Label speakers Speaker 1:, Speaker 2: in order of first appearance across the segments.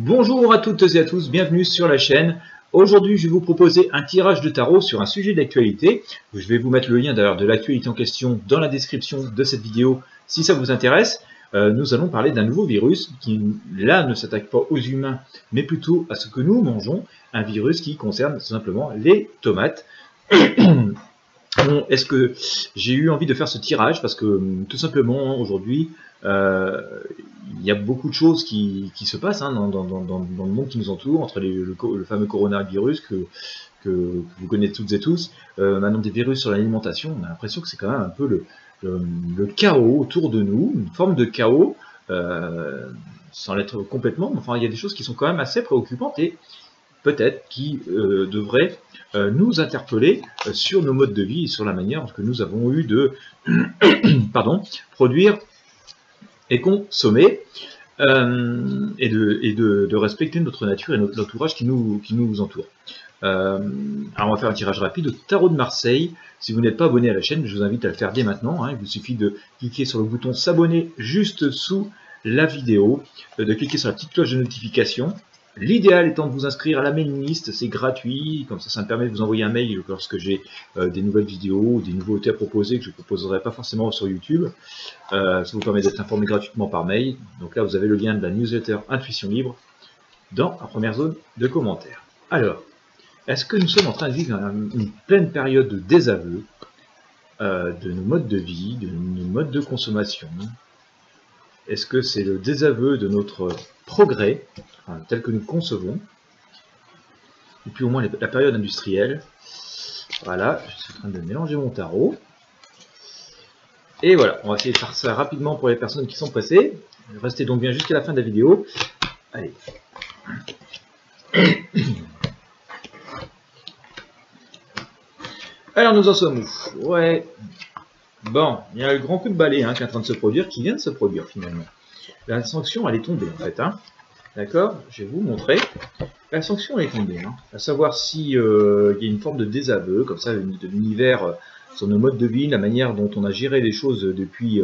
Speaker 1: Bonjour à toutes et à tous, bienvenue sur la chaîne. Aujourd'hui, je vais vous proposer un tirage de tarot sur un sujet d'actualité. Je vais vous mettre le lien d'ailleurs de l'actualité en question dans la description de cette vidéo si ça vous intéresse. Nous allons parler d'un nouveau virus qui, là, ne s'attaque pas aux humains, mais plutôt à ce que nous mangeons. Un virus qui concerne tout simplement les tomates. Est-ce que j'ai eu envie de faire ce tirage parce que tout simplement aujourd'hui il y a beaucoup de choses qui se passent dans le monde qui nous entoure, entre le fameux coronavirus que vous connaissez toutes et tous, maintenant des virus sur l'alimentation. On a l'impression que c'est quand même un peu le chaos autour de nous, une forme de chaos, sans l'être complètement, mais enfin il y a des choses qui sont quand même assez préoccupantes et peut-être qui devraient nous interpeller sur nos modes de vie et sur la manière que nous avons eu de produire et consommer et de respecter notre nature et notre entourage qui nous entoure. Alors on va faire un tirage rapide au tarot de Marseille. Si vous n'êtes pas abonné à la chaîne, je vous invite à le faire dès maintenant. Il vous suffit de cliquer sur le bouton s'abonner juste sous la vidéo, de cliquer sur la petite cloche de notification. L'idéal étant de vous inscrire à la mailing list, c'est gratuit, comme ça me permet de vous envoyer un mail lorsque j'ai des nouvelles vidéos ou des nouveautés à proposer que je ne proposerai pas forcément sur YouTube. Ça vous permet d'être informé gratuitement par mail. Donc là vous avez le lien de la newsletter Intuition Libre dans la première zone de commentaires. Alors, est-ce que nous sommes en train de vivre une pleine période de désaveu de nos modes de vie, de nos modes de consommation? Est-ce que c'est le désaveu de notre progrès, tel que nous concevons, depuis au moins la période industrielle? Voilà, je suis en train de mélanger mon tarot. Et voilà, on va essayer de faire ça rapidement pour les personnes qui sont pressées. Restez donc bien jusqu'à la fin de la vidéo. Allez. Alors nous en sommes où? Ouais. Bon, il y a le grand coup de balai qui est en train de se produire, qui vient de se produire finalement. La sanction, elle est tombée en fait. D'accord? Je vais vous montrer. La sanction, elle est tombée. À savoir si il y a une forme de désaveu, comme ça, de l'univers sur nos modes de vie, la manière dont on a géré les choses depuis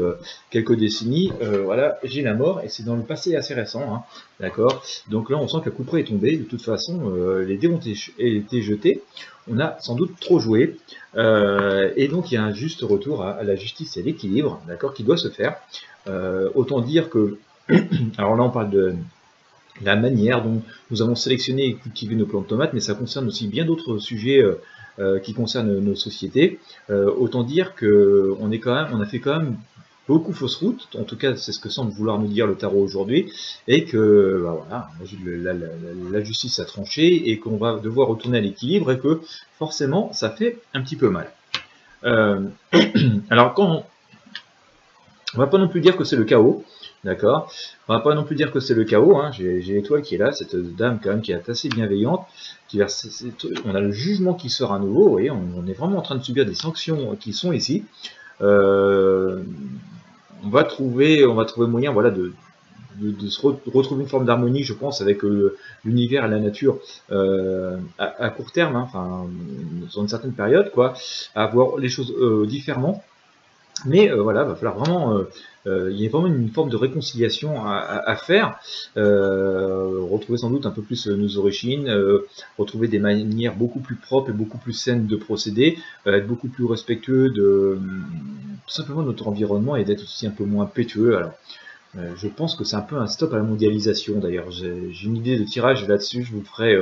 Speaker 1: quelques décennies. Voilà, j'ai la mort, et c'est dans le passé assez récent. D'accord? Donc là, on sent que le coup de près est tombé. De toute façon, les dés ont été jetés. On a sans doute trop joué. Et donc, il y a un juste retour à la justice et à l'équilibre, d'accord, qui doit se faire. Autant dire que, alors là, on parle de la manière dont nous avons sélectionné et cultivé nos plants de tomates, mais ça concerne aussi bien d'autres sujets qui concernent nos sociétés. Autant dire que on a fait quand même beaucoup fausse route, en tout cas c'est ce que semble vouloir nous dire le tarot aujourd'hui, et que voilà, la justice a tranché et qu'on va devoir retourner à l'équilibre et que forcément ça fait un petit peu mal. Alors on va pas non plus dire que c'est le chaos. D'accord. On va pas non plus dire que c'est le chaos. J'ai l'étoile qui est là, cette dame quand même qui est assez bienveillante. On a le jugement qui sort à nouveau. Vous voyez, on est vraiment en train de subir des sanctions qui sont ici. On va trouver moyen, voilà, de se retrouver une forme d'harmonie, je pense, avec l'univers et la nature à court terme, enfin, sur une certaine période, quoi, à voir les choses différemment. Mais voilà, va falloir vraiment, il y a vraiment une forme de réconciliation à faire, retrouver sans doute un peu plus nos origines, retrouver des manières beaucoup plus propres et beaucoup plus saines de procéder, être beaucoup plus respectueux de tout simplement de notre environnement et d'être aussi un peu moins pétueux. Alors, je pense que c'est un peu un stop à la mondialisation. D'ailleurs, j'ai une idée de tirage là-dessus, je vous le ferai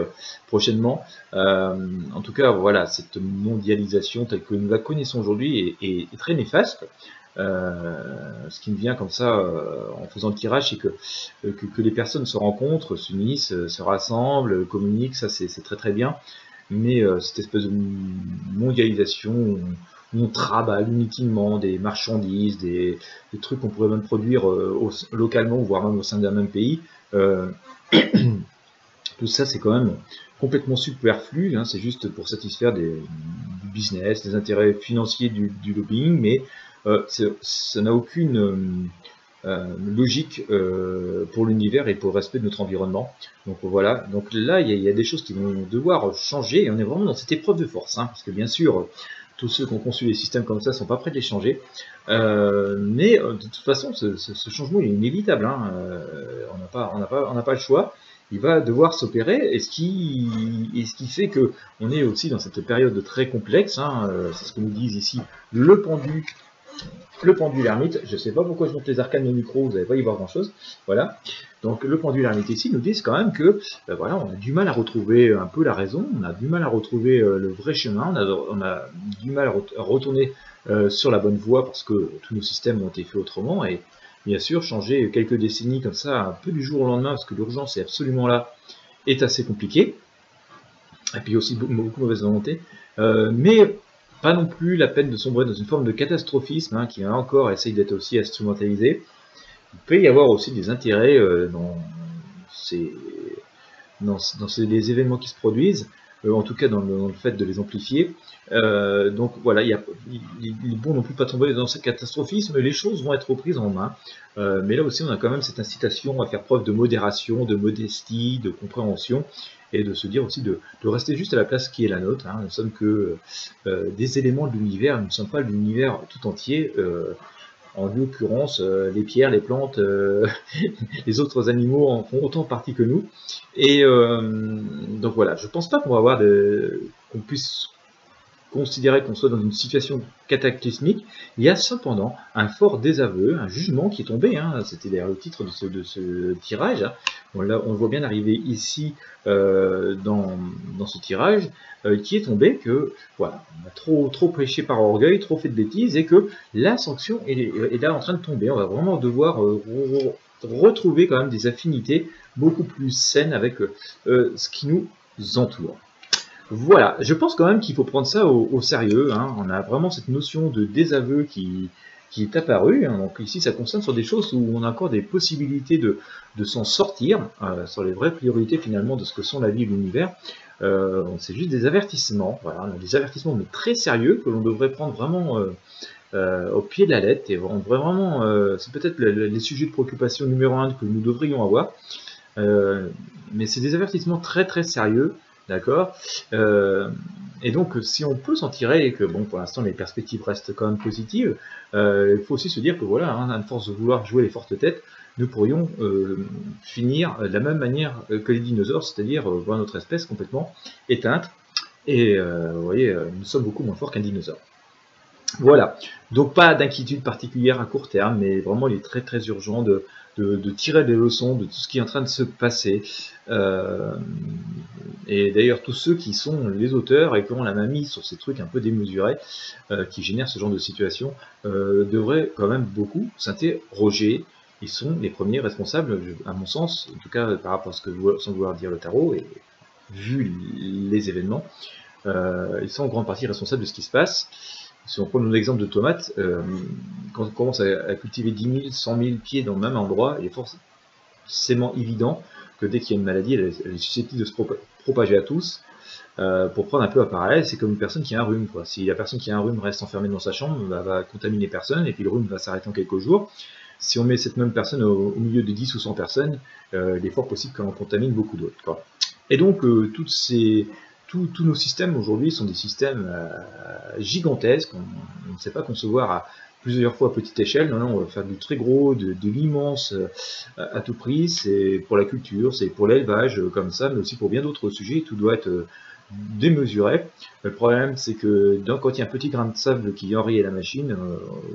Speaker 1: prochainement. En tout cas, voilà, cette mondialisation telle que nous la connaissons aujourd'hui est très néfaste. Ce qui me vient comme ça en faisant le tirage, c'est que les personnes se rencontrent, s'unissent, se rassemblent, communiquent, ça c'est très très bien. Mais cette espèce de mondialisation où on travaille inutilement des marchandises, des trucs qu'on pourrait même produire localement, voire même au sein d'un même pays, tout ça c'est quand même complètement superflu, c'est juste pour satisfaire du business, des intérêts financiers du lobbying, mais ça n'a aucune logique pour l'univers et pour le respect de notre environnement. Donc voilà, donc là il y a des choses qui vont devoir changer et on est vraiment dans cette épreuve de force, parce que bien sûr tous ceux qui ont conçu les systèmes comme ça ne sont pas prêts de les changer. Mais de toute façon, ce changement est inévitable. Hein. On n'a pas le choix. Il va devoir s'opérer, et ce qui fait que on est aussi dans cette période très complexe. Hein. C'est ce que nous disent ici le pendule ermite. Je ne sais pas pourquoi je monte les arcanes de micro, vous n'allez pas y voir grand chose. Voilà. Donc le pendule ermite ici nous disent quand même que voilà, on a du mal à retrouver un peu la raison, on a du mal à retrouver le vrai chemin, on a du mal à retourner sur la bonne voie parce que tous nos systèmes ont été faits autrement, et bien sûr changer quelques décennies comme ça un peu du jour au lendemain parce que l'urgence est absolument là est assez compliqué, et puis aussi beaucoup de mauvaise volonté, mais pas non plus la peine de sombrer dans une forme de catastrophisme, hein, qui là encore essaye d'être aussi instrumentalisé. Il peut y avoir aussi des intérêts dans les événements qui se produisent, en tout cas dans le fait de les amplifier. Donc voilà, il est bon non plus pas tomber dans ce catastrophisme, les choses vont être reprises en main. Mais là aussi on a quand même cette incitation à faire preuve de modération, de modestie, de compréhension, et de se dire aussi de rester juste à la place qui est la nôtre. Hein. Nous ne sommes que des éléments de l'univers, nous ne sommes pas l'univers tout entier. En l'occurrence, les pierres, les plantes, les autres animaux en font autant partie que nous. Et donc voilà, je pense pas qu'on va avoir qu'on puisse considérer qu'on soit dans une situation cataclysmique. Il y a cependant un fort désaveu, un jugement qui est tombé, hein. C'était d'ailleurs le titre de ce tirage, hein. On le voit bien arriver ici dans ce tirage, qui est tombé que voilà, on a trop prêché par orgueil, trop fait de bêtises, et que la sanction est là en train de tomber. On va vraiment devoir retrouver quand même des affinités beaucoup plus saines avec ce qui nous entoure. Voilà, je pense quand même qu'il faut prendre ça au sérieux, hein. On a vraiment cette notion de désaveu qui est apparue, hein. Donc ici ça concerne sur des choses où on a encore des possibilités de s'en sortir, sur les vraies priorités finalement de ce que sont la vie et l'univers. C'est juste des avertissements, voilà, des avertissements mais très sérieux que l'on devrait prendre vraiment au pied de la lettre, et on devrait vraiment, c'est peut-être les sujets de préoccupation numéro 1 que nous devrions avoir, mais c'est des avertissements très très sérieux. D'accord. Et donc, si on peut s'en tirer, et que bon, pour l'instant, les perspectives restent quand même positives, il faut aussi se dire que voilà, hein, à force de vouloir jouer les fortes têtes, nous pourrions finir de la même manière que les dinosaures, c'est-à-dire voir notre espèce complètement éteinte. Et vous voyez, nous sommes beaucoup moins forts qu'un dinosaure. Voilà. Donc, pas d'inquiétude particulière à court terme, mais vraiment, il est très très urgent de tirer des leçons de tout ce qui est en train de se passer. Et d'ailleurs, tous ceux qui sont les auteurs et qui ont la main mise sur ces trucs un peu démesurés, qui génèrent ce genre de situation, devraient quand même beaucoup s'interroger. Ils sont les premiers responsables, à mon sens, en tout cas par rapport à ce que sans vouloir dire le tarot, et vu les événements, ils sont en grande partie responsables de ce qui se passe. Si on prend l'exemple de tomates, quand on commence à cultiver 10 000, 100 000 pieds dans le même endroit, il est forcément évident que dès qu'il y a une maladie, elle est susceptible de se propager à tous. Pour prendre un peu à parallèle, c'est comme une personne qui a un rhume, quoi. Si la personne qui a un rhume reste enfermée dans sa chambre, elle va contaminer personne, et puis le rhume va s'arrêter en quelques jours. Si on met cette même personne au milieu de 10 ou 100 personnes, il est fort possible qu'on contamine beaucoup d'autres, quoi. Et donc, tous nos systèmes aujourd'hui sont des systèmes gigantesques. On ne sait pas concevoir à plusieurs fois à petite échelle. Non, on va faire du très gros, de l'immense à tout prix. C'est pour la culture, c'est pour l'élevage comme ça, mais aussi pour bien d'autres sujets. Tout doit être démesuré. Le problème, c'est que quand il y a un petit grain de sable qui vient enrayer la machine,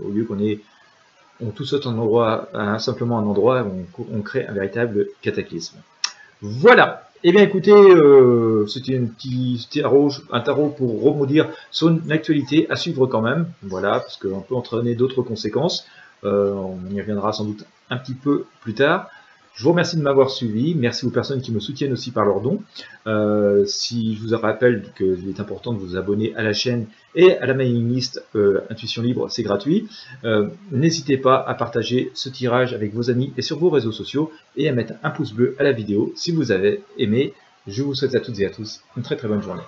Speaker 1: au lieu on tout saute simplement un endroit où on crée un véritable cataclysme. Voilà. Eh bien écoutez, c'était un tarot pour rebondir sur une actualité à suivre quand même, voilà, parce qu'on peut entraîner d'autres conséquences, on y reviendra sans doute un petit peu plus tard. Je vous remercie de m'avoir suivi, merci aux personnes qui me soutiennent aussi par leurs dons. Si je vous rappelle qu'il est important de vous abonner à la chaîne et à la mailing list Intuition Libre, c'est gratuit. N'hésitez pas à partager ce tirage avec vos amis et sur vos réseaux sociaux, et à mettre un pouce bleu à la vidéo si vous avez aimé. Je vous souhaite à toutes et à tous une très très bonne journée.